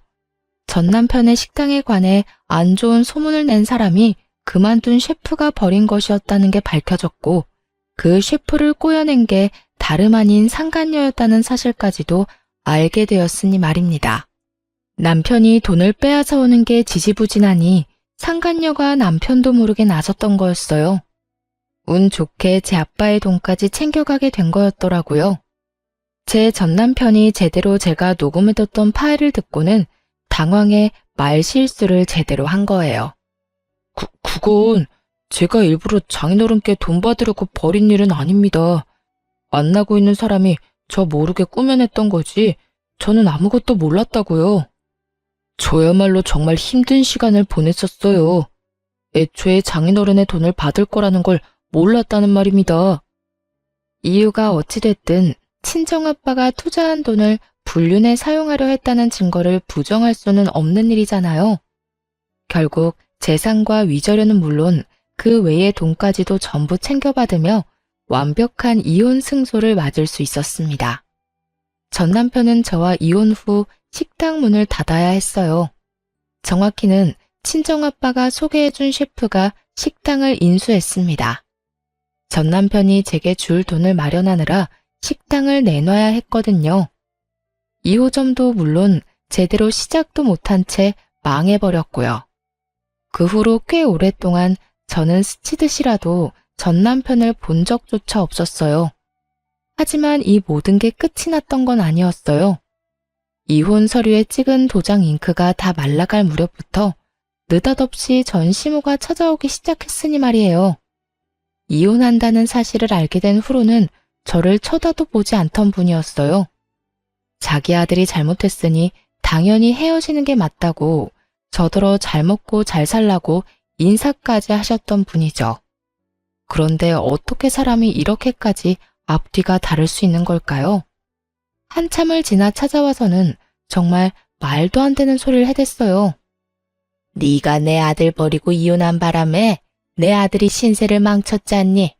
Speaker 1: 전 남편의 식당에 관해 안 좋은 소문을 낸 사람이 그만둔 셰프가 벌인 것이었다는 게 밝혀졌고 그 셰프를 꼬여낸 게 다름 아닌 상간녀였다는 사실까지도 알게 되었으니 말입니다. 남편이 돈을 빼앗아 오는 게 지지부진하니 상간녀가 남편도 모르게 나섰던 거였어요. 운 좋게 제 아빠의 돈까지 챙겨가게 된 거였더라고요. 제 전 남편이 제대로 제가 녹음해뒀던 파일을 듣고는 당황해 말 실수를 제대로 한 거예요. 그건 제가 일부러 장인어른께 돈 받으려고 벌인 일은 아닙니다. 만나고 있는 사람이 저 모르게 꾸며냈던 거지 저는 아무것도 몰랐다고요. 저야말로 정말 힘든 시간을 보냈었어요. 애초에 장인어른의 돈을 받을 거라는 걸 몰랐다는 말입니다. 이유가 어찌됐든 친정아빠가 투자한 돈을 불륜에 사용하려 했다는 증거를 부정할 수는 없는 일이잖아요. 결국 재산과 위자료는 물론 그 외의 돈까지도 전부 챙겨받으며 완벽한 이혼 승소를 맞을 수 있었습니다. 전 남편은 저와 이혼 후 식당 문을 닫아야 했어요. 정확히는 친정아빠가 소개해준 셰프가 식당을 인수했습니다. 전 남편이 제게 줄 돈을 마련하느라 식당을 내놔야 했거든요. 2호점도 물론 제대로 시작도 못한 채 망해버렸고요. 그 후로 꽤 오랫동안 저는 스치듯이라도 전 남편을 본 적조차 없었어요. 하지만 이 모든 게 끝이 났던 건 아니었어요. 이혼 서류에 찍은 도장 잉크가 다 말라갈 무렵부터 느닷없이 전시모가 찾아오기 시작했으니 말이에요. 이혼한다는 사실을 알게 된 후로는 저를 쳐다도 보지 않던 분이었어요. 자기 아들이 잘못했으니 당연히 헤어지는 게 맞다고 저더러 잘 먹고 잘 살라고 인사까지 하셨던 분이죠. 그런데 어떻게 사람이 이렇게까지 앞뒤가 다를 수 있는 걸까요? 한참을 지나 찾아와서는 정말 말도 안 되는 소리를 해댔어요. 네가 내 아들 버리고 이혼한 바람에 내 아들이 신세를 망쳤잖니.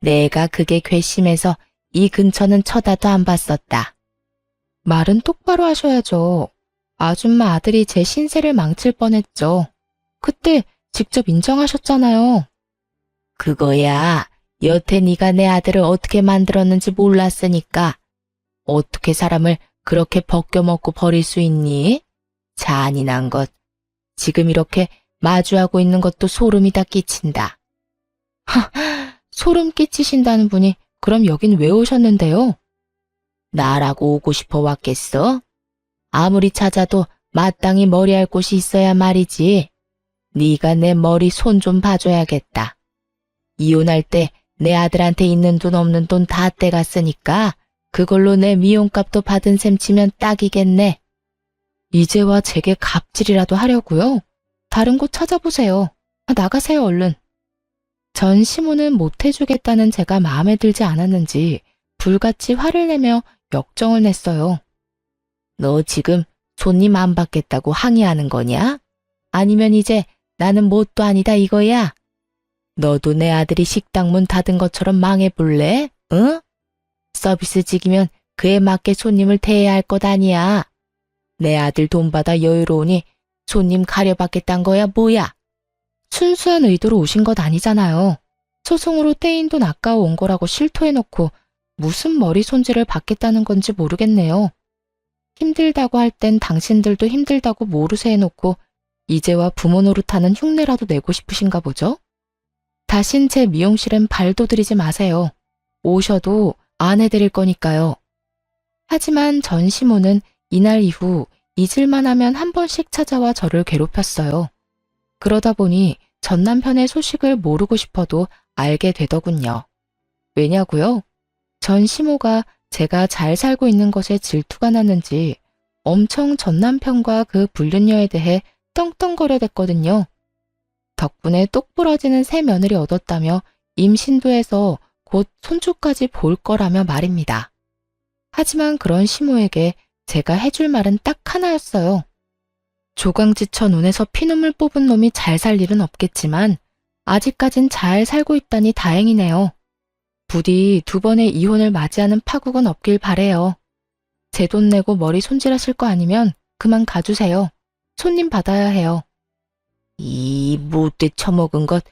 Speaker 1: 내가 그게 괘씸해서 이 근처는 쳐다도 안 봤었다. 말은 똑바로 하셔야죠. 아줌마 아들이 제 신세를 망칠 뻔했죠. 그때 직접 인정하셨잖아요. 그거야. 여태 네가 내 아들을 어떻게 만들었는지 몰랐으니까. 어떻게 사람을 그렇게 벗겨먹고 버릴 수 있니? 잔인한 것. 지금 이렇게 마주하고 있는 것도 소름이 다 끼친다. 소름 끼치신다는 분이 그럼 여긴 왜 오셨는데요? 나라고 오고 싶어 왔겠어? 아무리 찾아도 마땅히 머리할 곳이 있어야 말이지. 네가 내 머리 손 좀 봐줘야겠다. 이혼할 때 내 아들한테 있는 돈 없는 돈 다 떼갔으니까 그걸로 내 미용값도 받은 셈 치면 딱이겠네. 이제와 제게 갑질이라도 하려고요? 다른 곳 찾아보세요. 나가세요 얼른. 전 시모는 못해주겠다는 제가 마음에 들지 않았는지 불같이 화를 내며 역정을 냈어요. 너 지금 손님 안 받겠다고 항의하는 거냐? 아니면 이제 나는 뭣도 아니다 이거야? 너도 내 아들이 식당 문 닫은 것처럼 망해볼래? 응? 서비스직이면 그에 맞게 손님을 대해야 할 것 아니야. 내 아들 돈 받아 여유로우니 손님 가려받겠단 거야 뭐야? 순수한 의도로 오신 것 아니잖아요. 소송으로 떼인 돈 아까워 온 거라고 실토해놓고 무슨 머리 손질을 받겠다는 건지 모르겠네요. 힘들다고 할 땐 당신들도 힘들다고 모르쇠 해놓고 이제와 부모 노릇하는 흉내라도 내고 싶으신가 보죠? 다신 제 미용실엔 발도 들이지 마세요. 오셔도 안 해드릴 거니까요. 하지만 전 시모는 이날 이후 잊을만 하면 한 번씩 찾아와 저를 괴롭혔어요. 그러다 보니 전 남편의 소식을 모르고 싶어도 알게 되더군요. 왜냐고요? 전 시모가 제가 잘 살고 있는 것에 질투가 났는지 엄청 전 남편과 그 불륜녀에 대해 떵떵거려댔거든요. 덕분에 똑부러지는 새 며느리 얻었다며 임신도 해서 곧 손주까지 볼 거라며 말입니다. 하지만 그런 시모에게 제가 해줄 말은 딱 하나였어요. 조강지처 눈에서 피눈물 뽑은 놈이 잘 살 일은 없겠지만 아직까진 잘 살고 있다니 다행이네요. 부디 두 번의 이혼을 맞이하는 파국은 없길 바래요. 제 돈 내고 머리 손질하실 거 아니면 그만 가주세요. 손님 받아야 해요. 이 못돼 처먹은 것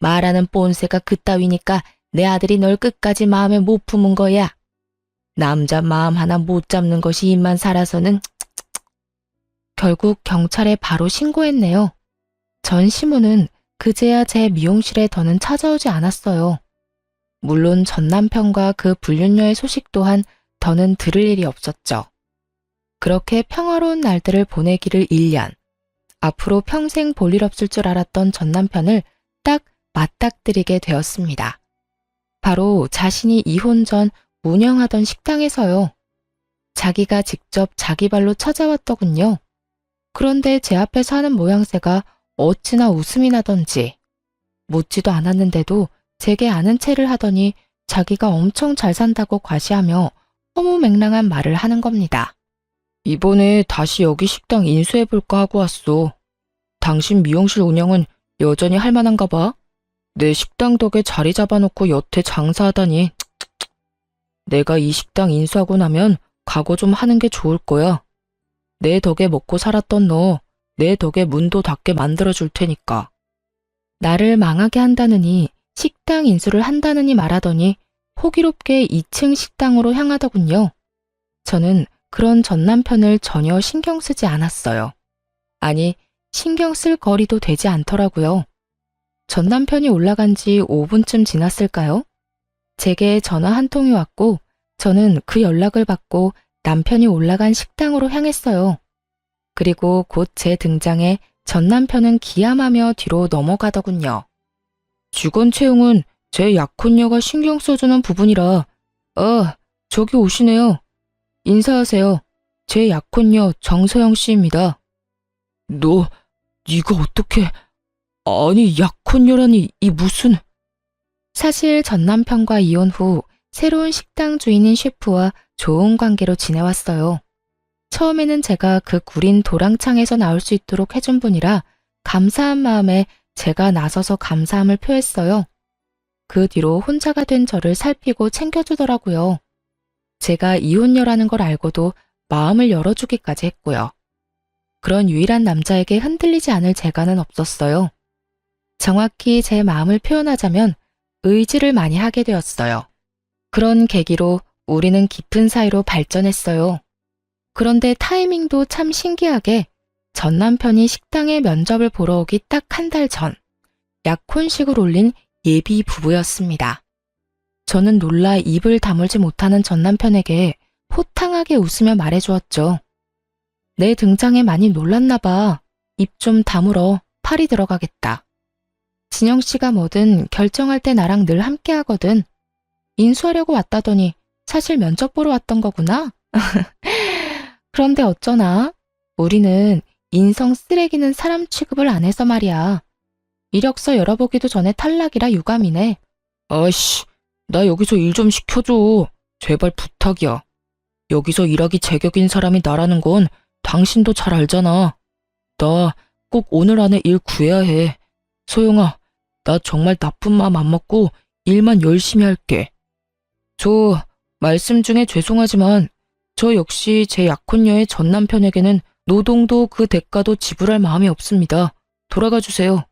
Speaker 1: 말하는 뽐새가 그따위니까 내 아들이 널 끝까지 마음에 못 품은 거야. 남자 마음 하나 못 잡는 것이 입만 살아서는. 결국 경찰에 바로 신고했네요. 전 시모는 그제야 제 미용실에 더는 찾아오지 않았어요. 물론 전 남편과 그 불륜녀의 소식 또한 더는 들을 일이 없었죠. 그렇게 평화로운 날들을 보내기를 1년. 앞으로 평생 볼 일 없을 줄 알았던 전 남편을 딱 맞닥뜨리게 되었습니다. 바로 자신이 이혼 전 운영하던 식당에서요. 자기가 직접 자기 발로 찾아왔더군요. 그런데 제 앞에서 하는 모양새가 어찌나 웃음이 나던지 묻지도 않았는데도 제게 아는 체를 하더니 자기가 엄청 잘 산다고 과시하며 허무맹랑한 말을 하는 겁니다. 이번에 다시 여기 식당 인수해볼까 하고 왔어. 당신 미용실 운영은 여전히 할 만한가 봐. 내 식당 덕에 자리 잡아놓고 여태 장사하다니. 내가 이 식당 인수하고 나면 각오 좀 하는 게 좋을 거야. 내 덕에 먹고 살았던 너, 내 덕에 문도 닫게 만들어줄 테니까. 나를 망하게 한다느니 식당 인수를 한다느니 말하더니 호기롭게 2층 식당으로 향하더군요. 저는 그런 전 남편을 전혀 신경 쓰지 않았어요. 아니, 신경 쓸 거리도 되지 않더라고요. 전 남편이 올라간 지 5분쯤 지났을까요? 제게 전화 한 통이 왔고 저는 그 연락을 받고 남편이 올라간 식당으로 향했어요. 그리고 곧 제 등장에 전 남편은 기함하며 뒤로 넘어가더군요. 직원 채용은 제 약혼녀가 신경 써주는 부분이라. 저기 오시네요. 인사하세요. 제 약혼녀 정서영 씨입니다. 네가 어떻게... 아니, 약혼녀라니 이 무슨... 사실 전 남편과 이혼 후 새로운 식당 주인인 셰프와 좋은 관계로 지내왔어요. 처음에는 제가 그 구린 도랑창에서 나올 수 있도록 해준 분이라 감사한 마음에 제가 나서서 감사함을 표했어요. 그 뒤로 혼자가 된 저를 살피고 챙겨주더라고요. 제가 이혼녀라는 걸 알고도 마음을 열어주기까지 했고요. 그런 유일한 남자에게 흔들리지 않을 재간은 없었어요. 정확히 제 마음을 표현하자면 의지를 많이 하게 되었어요. 그런 계기로 우리는 깊은 사이로 발전했어요. 그런데 타이밍도 참 신기하게 전 남편이 식당에 면접을 보러 오기 딱 한 달 전, 약혼식을 올린 예비 부부였습니다. 저는 놀라 입을 다물지 못하는 전 남편에게 호탕하게 웃으며 말해주었죠. 내 등장에 많이 놀랐나 봐. 입 좀 다물어. 팔이 들어가겠다. 진영 씨가 뭐든 결정할 때 나랑 늘 함께 하거든. 인수하려고 왔다더니 사실 면접 보러 왔던 거구나. 그런데 어쩌나? 우리는 인성 쓰레기는 사람 취급을 안 해서 말이야. 이력서 열어보기도 전에 탈락이라 유감이네. 아씨, 나 여기서 일 좀 시켜줘. 제발 부탁이야. 여기서 일하기 제격인 사람이 나라는 건 당신도 잘 알잖아. 나 꼭 오늘 안에 일 구해야 해. 소영아, 나 정말 나쁜 마음 안 먹고 일만 열심히 할게. 저 말씀 중에 죄송하지만 저 역시 제 약혼녀의 전 남편에게는 노동도 그 대가도 지불할 마음이 없습니다. 돌아가 주세요.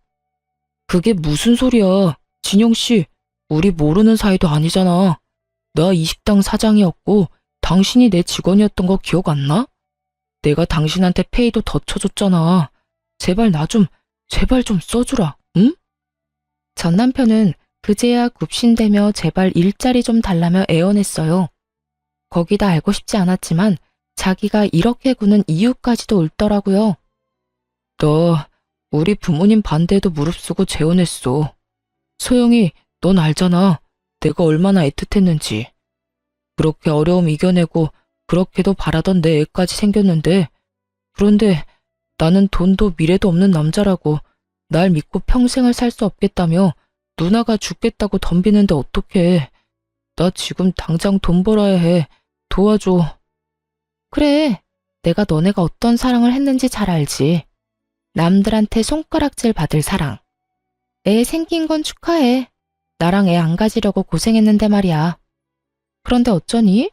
Speaker 1: 그게 무슨 소리야. 진영 씨, 우리 모르는 사이도 아니잖아. 나 이 식당 사장이었고 당신이 내 직원이었던 거 기억 안 나? 내가 당신한테 페이도 더 쳐줬잖아. 제발 제발 좀 써주라, 응? 전 남편은 그제야 굽신대며 제발 일자리 좀 달라며 애원했어요. 거기다 알고 싶지 않았지만 자기가 이렇게 구는 이유까지도 옳더라고요. 너 우리 부모님 반대에도 무릅쓰고 재혼했어. 소영이, 넌 알잖아. 내가 얼마나 애틋했는지. 그렇게 어려움 이겨내고 그렇게도 바라던 내 애까지 생겼는데, 그런데 나는 돈도 미래도 없는 남자라고 날 믿고 평생을 살 수 없겠다며 누나가 죽겠다고 덤비는데 어떡해. 나 지금 당장 돈 벌어야 해. 도와줘. 그래, 내가 너네가 어떤 사랑을 했는지 잘 알지. 남들한테 손가락질 받을 사랑. 애 생긴 건 축하해. 나랑 애 안 가지려고 고생했는데 말이야. 그런데 어쩌니?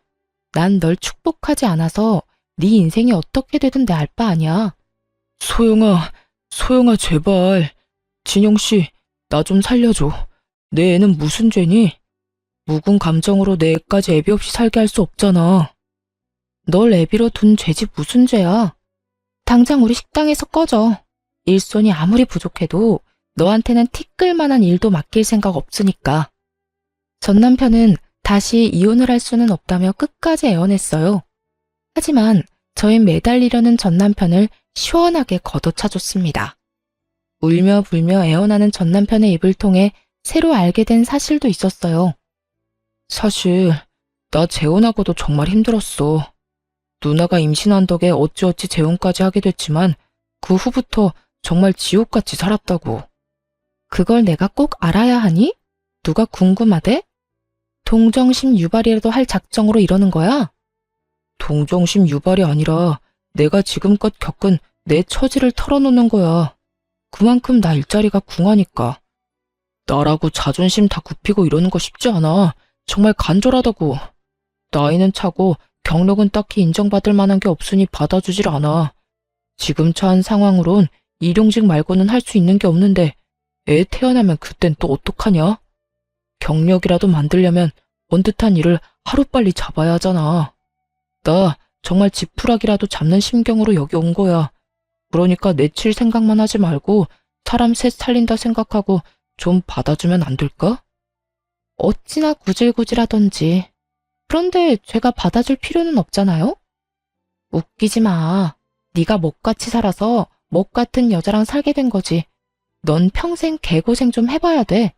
Speaker 1: 난 널 축복하지 않아서 네 인생이 어떻게 되든 내 알 바 아니야. 소영아 제발. 진영씨, 나 좀 살려줘. 내 애는 무슨 죄니? 묵은 감정으로 내 애까지 애비 없이 살게 할 수 없잖아. 널 애비로 둔 죄지 무슨 죄야. 당장 우리 식당에서 꺼져. 일손이 아무리 부족해도 너한테는 티끌만한 일도 맡길 생각 없으니까. 전 남편은 다시 이혼을 할 수는 없다며 끝까지 애원했어요. 하지만 저흰 매달리려는 전 남편을 시원하게 걷어차줬습니다. 울며 불며 애원하는 전 남편의 입을 통해 새로 알게 된 사실도 있었어요. 사실 나 재혼하고도 정말 힘들었어. 누나가 임신한 덕에 어찌어찌 재혼까지 하게 됐지만 그 후부터 정말 지옥같이 살았다고. 그걸 내가 꼭 알아야 하니? 누가 궁금하대? 동정심 유발이라도 할 작정으로 이러는 거야? 동정심 유발이 아니라 내가 지금껏 겪은 내 처지를 털어놓는 거야. 그만큼 나 일자리가 궁하니까. 나라고 자존심 다 굽히고 이러는 거 쉽지 않아. 정말 간절하다고. 나이는 차고 경력은 딱히 인정받을 만한 게 없으니 받아주질 않아. 지금 처한 상황으론 일용직 말고는 할 수 있는 게 없는데 애 태어나면 그땐 또 어떡하냐? 경력이라도 만들려면 번듯한 일을 하루빨리 잡아야 하잖아. 나 정말 지푸라기라도 잡는 심경으로 여기 온 거야. 그러니까 내칠 생각만 하지 말고 사람 셋 살린다 생각하고 좀 받아주면 안 될까? 어찌나 구질구질하던지. 그런데 제가 받아줄 필요는 없잖아요? 웃기지 마. 네가 먹같이 살아서 먹 같은 여자랑 살게 된 거지. 넌 평생 개고생 좀 해봐야 돼.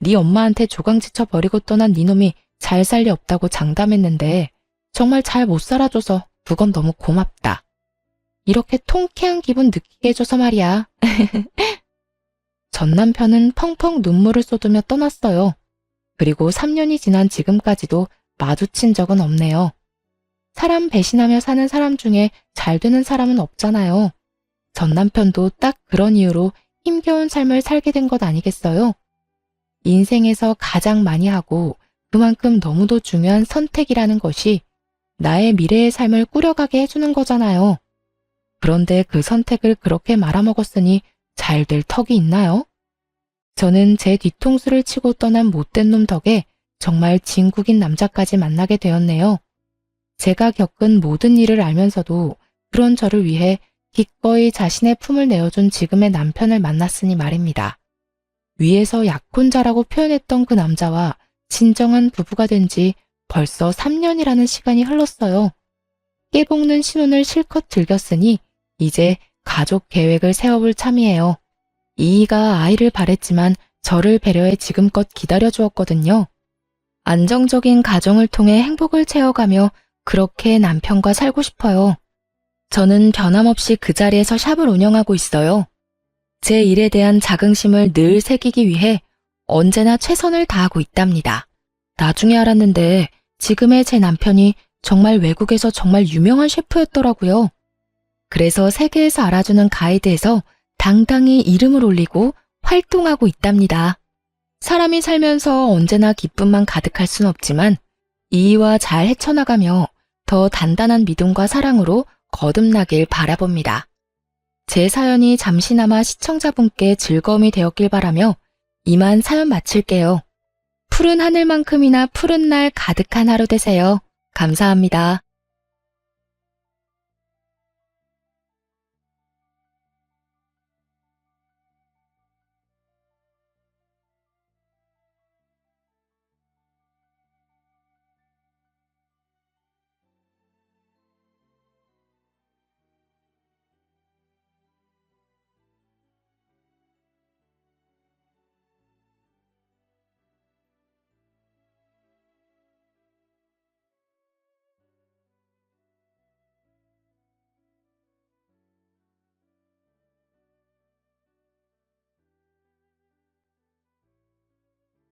Speaker 1: 네 엄마한테 조강지쳐 버리고 떠난 네 놈이 잘 살 리 없다고 장담했는데 정말 잘 못 살아줘서 그건 너무 고맙다. 이렇게 통쾌한 기분 느끼게 해줘서 말이야. 전 남편은 펑펑 눈물을 쏟으며 떠났어요. 그리고 3년이 지난 지금까지도 마주친 적은 없네요. 사람 배신하며 사는 사람 중에 잘 되는 사람은 없잖아요. 전 남편도 딱 그런 이유로 힘겨운 삶을 살게 된 것 아니겠어요? 인생에서 가장 많이 하고 그만큼 너무도 중요한 선택이라는 것이 나의 미래의 삶을 꾸려가게 해주는 거잖아요. 그런데 그 선택을 그렇게 말아먹었으니 잘 될 턱이 있나요? 저는 제 뒤통수를 치고 떠난 못된 놈 덕에 정말 진국인 남자까지 만나게 되었네요. 제가 겪은 모든 일을 알면서도 그런 저를 위해 기꺼이 자신의 품을 내어준 지금의 남편을 만났으니 말입니다. 위에서 약혼자라고 표현했던 그 남자와 진정한 부부가 된 지 벌써 3년이라는 시간이 흘렀어요. 깨볶는 신혼을 실컷 즐겼으니 이제 가족 계획을 세워볼 참이에요. 이이가 아이를 바랬지만 저를 배려해 지금껏 기다려주었거든요. 안정적인 가정을 통해 행복을 채워가며 그렇게 남편과 살고 싶어요. 저는 변함없이 그 자리에서 샵을 운영하고 있어요. 제 일에 대한 자긍심을 늘 새기기 위해 언제나 최선을 다하고 있답니다. 나중에 알았는데 지금의 제 남편이 정말 외국에서 정말 유명한 셰프였더라고요. 그래서 세계에서 알아주는 가이드에서 당당히 이름을 올리고 활동하고 있답니다. 사람이 살면서 언제나 기쁨만 가득할 순 없지만 이이와 잘 헤쳐나가며 더 단단한 믿음과 사랑으로 거듭나길 바라봅니다. 제 사연이 잠시나마 시청자분께 즐거움이 되었길 바라며 이만 사연 마칠게요. 푸른 하늘만큼이나 푸른 날 가득한 하루 되세요. 감사합니다.